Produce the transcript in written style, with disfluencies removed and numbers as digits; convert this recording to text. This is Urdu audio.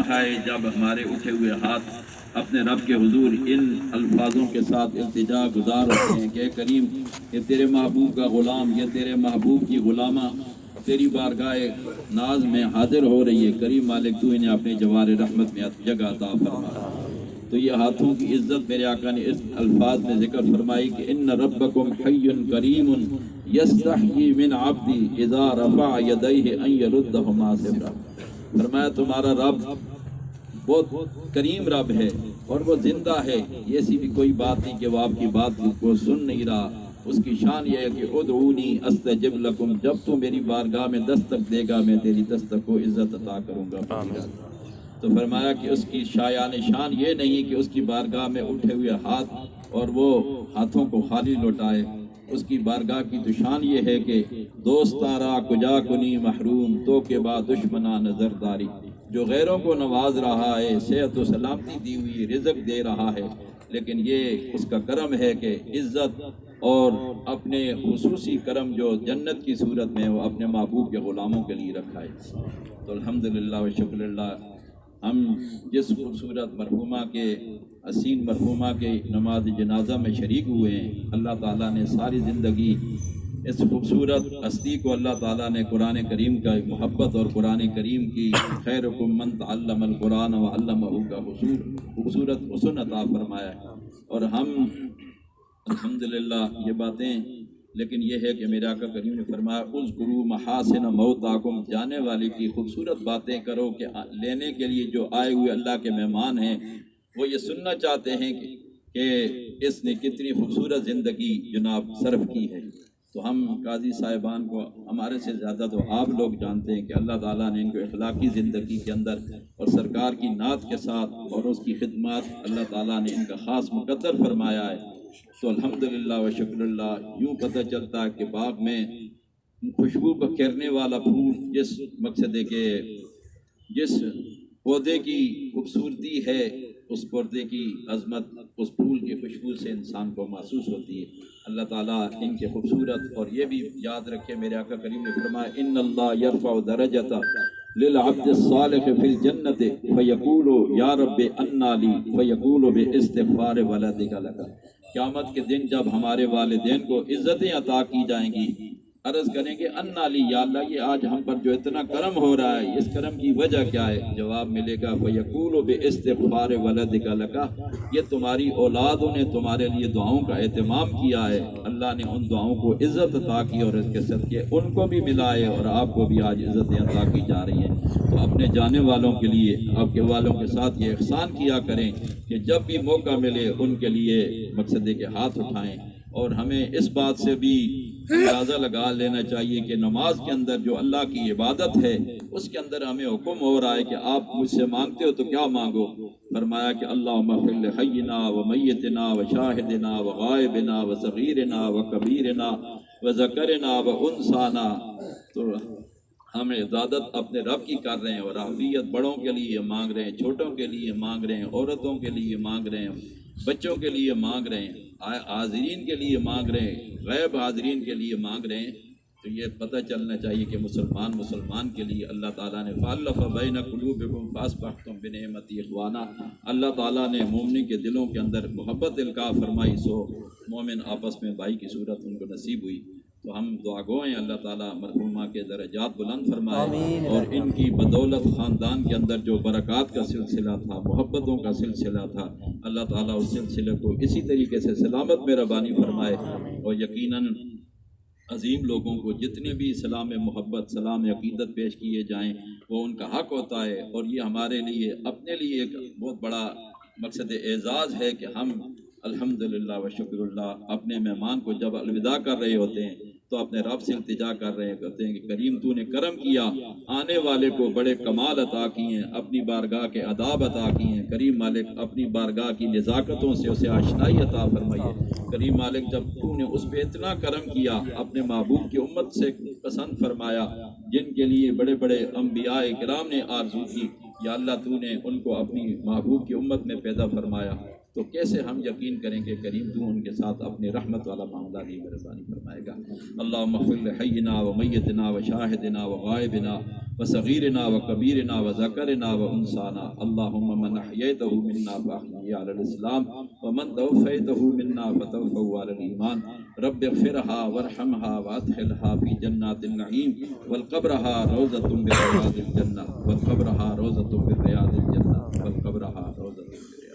ہے جب ہمارے اٹھے ہوئے ہاتھ اپنے رب کے حضور ان الفاظوں کے ساتھ التجا گزار ہوتے ہیں کہ اے کریم، یہ تیرے محبوب کا غلام، یہ تیرے محبوب کی غلامہ تیری بارگاہ ناز میں حاضر ہو رہی ہے، کریم مالک تو انہیں اپنے جوار رحمت میں جگہ عطا فرما۔ تو یہ ہاتھوں کی عزت میرے آقا نے اس الفاظ میں ذکر فرمائی کہ ان ربکم حی کریم یستحیی من عبدی اذا رفع یدیہ ان یردہما صفرا۔ فرمایا تمہارا رب بہت کریم رب ہے اور وہ زندہ ہے، یہ ایسی بھی کوئی بات نہیں کہ وہ آپ کی بات کو سن نہیں رہا۔ اس کی شان یہ ہے کہ ادعونی استجب لکم، جب تو میری بارگاہ میں دستک دے گا میں تیری دستک کو عزت عطا کروں گا۔ تو فرمایا کہ اس کی شایان شان یہ نہیں کہ اس کی بارگاہ میں اٹھے ہوئے ہاتھ اور وہ ہاتھوں کو خالی لوٹائے، اس کی بارگاہ کی تو شان یہ ہے کہ دوستارا کجا کنی محروم تو کے بعد دشمنا نظر داری، جو غیروں کو نواز رہا ہے، صحت و سلامتی دی ہوئی رزق دے رہا ہے، لیکن یہ اس کا کرم ہے کہ عزت اور اپنے خصوصی کرم جو جنت کی صورت میں وہ اپنے محبوب کے غلاموں کے لیے رکھا ہے۔ تو الحمدللہ و شکر اللہ، ہم جس خوبصورت مرحومہ کے حسین مرحومہ کے نماز جنازہ میں شریک ہوئے ہیں، اللہ تعالیٰ نے ساری زندگی اس خوبصورت ہستی کو اللہ تعالیٰ نے قرآن کریم کا محبت اور قرآن کریم کی خیرکم من تعلم القرآن وعلمہ کا خوبصورت حسن عطا فرمایا ہے۔ اور ہم الحمدللہ یہ باتیں، لیکن یہ ہے کہ میرے آقا کریم نے فرمایا اذکروا محاسن موتاکم، جانے والے کی خوبصورت باتیں کرو کہ لینے کے لیے جو آئے ہوئے اللہ کے مہمان ہیں وہ یہ سننا چاہتے ہیں کہ اس نے کتنی خوبصورت زندگی جناب صرف کی ہے۔ تو ہم قاضی صاحبان کو ہمارے سے زیادہ تو آپ لوگ جانتے ہیں کہ اللہ تعالیٰ نے ان کو اخلاقی زندگی کے اندر اور سرکار کی نعت کے ساتھ اور اس کی خدمات اللہ تعالیٰ نے ان کا خاص مقدر فرمایا ہے۔ تو الحمدللہ و شکر اللہ، یوں پتہ چلتا ہے کہ باغ میں خوشبو بکھیرنے والا پھول جس مقصد ہے کہ جس پودے کی خوبصورتی ہے اس پودے کی عظمت اس پھول کی خوشبو سے انسان کو محسوس ہوتی ہے۔ اللہ تعالیٰ ان کے خوبصورت، اور یہ بھی یاد رکھے میرے آقا کریم نے فرمایا ان اللہ یرفع درجۃ للعبد الصالح فی الجنۃ فیقول یا رب انا لی فیقول باستغفار ولدک لک۔ قیامت کے دن جب ہمارے والدین کو عزتیں عطا کی جائیں گی، عرض کریں گے انا لی، یا اللہ یہ آج ہم پر جو اتنا کرم ہو رہا ہے اس کرم کی وجہ کیا ہے؟ جواب ملے گا فیقول باستغفار ولدک لک، یہ تمہاری اولادوں نے تمہارے لیے دعاؤں کا اہتمام کیا ہے، اللہ نے ان دعاؤں کو عزت عطا کی اور اس کے صدقے ان کو بھی ملا ہے اور آپ کو بھی آج عزتیں عطا کی جا رہی ہیں۔ تو اپنے جانے والوں کے لیے آپ کے والوں کے ساتھ یہ احسان کیا کریں کہ جب بھی موقع ملے ان کے لیے مقصد ہے کہ ہاتھ اٹھائیں۔ اور ہمیں اس بات سے بھی اندازہ لگا لینا چاہیے کہ نماز کے اندر جو اللہ کی عبادت ہے اس کے اندر ہمیں حکم ہو رہا ہے کہ آپ مجھ سے مانگتے ہو تو کیا مانگو؟ فرمایا کہ اللہم اغفر لحینا و میتنا و شاہدنا و غائبنا و صغیرنا و کبیرنا و ذکرنا و انسانا۔ تو ہم عبادت اپنے رب کی کر رہے ہیں اور عافیت بڑوں کے لیے مانگ رہے ہیں، چھوٹوں کے لیے مانگ رہے ہیں، عورتوں کے لیے مانگ رہے ہیں، بچوں کے لیے مانگ رہے ہیں، حاضرین کے لیے مانگ رہے ہیں، غیب حاضرین کے لیے مانگ رہے ہیں۔ تو یہ پتہ چلنا چاہیے کہ مسلمان کے لیے اللہ تعالیٰ نے فَأَلَّفَ بَيْنَ قُلُوبِكُمْ فَأَصْبَحْتُمْ بِنِعْمَتِهِ إِخْوَانًا، اللہ تعالیٰ نے مومن کے دلوں کے اندر محبت القاء فرمائی، سو مومن آپس میں بھائی کی صورت ان کو نصیب ہوئی۔ تو ہم دعا گو ہیں اللہ تعالیٰ مرحومہ کے درجات بلند فرمائے اور ان کی بدولت خاندان کے اندر جو برکات کا سلسلہ تھا، محبتوں کا سلسلہ تھا، اللہ تعالیٰ اس سلسلے کو اسی طریقے سے سلامت مہربانی فرمائے اور یقیناً عظیم لوگوں کو جتنے بھی سلام محبت سلام عقیدت پیش کیے جائیں وہ ان کا حق ہوتا ہے، اور یہ ہمارے لیے اپنے لیے ایک بہت بڑا مقصد اعزاز ہے کہ ہم الحمدللہ و شکر اللہ اپنے مہمان کو جب الوداع کر رہے ہوتے ہیں تو اپنے رب سے التجا کر رہے ہوتے ہیں کہ کریم تو نے کرم کیا، آنے والے کو بڑے کمال عطا کیے ہیں، اپنی بارگاہ کے آداب عطا کیے ہیں، کریم مالک اپنی بارگاہ کی نزاکتوں سے اسے آشنائی عطا فرمائیے۔ کریم مالک جب تو نے اس پہ اتنا کرم کیا، اپنے محبوب کی امت سے پسند فرمایا جن کے لیے بڑے بڑے انبیاء کرام نے آرزو کی، یا اللہ تو نے ان کو اپنی محبوب کی امت میں پیدا فرمایا، تو کیسے ہم یقین کریں کہ کریم تو ان کے ساتھ اپنی رحمت والا معاملہ بھی مہربانی فرمائے گا۔ اللہم اغفر لحینا و میتنا و شاہدنا و غائبنا وصغيرنا وكبيرنا وذكرنا وأنثانا اللهم من أحييته منا فأحيه على الإسلام ومن توفيته منا فتوفه على الإيمان رب اغفرها وارحمها وأدخلها في جنات النعيم والقبرها روضة من رياض الجنة والقبرها روضة من رياض الجنة والقبرها روضة من رياض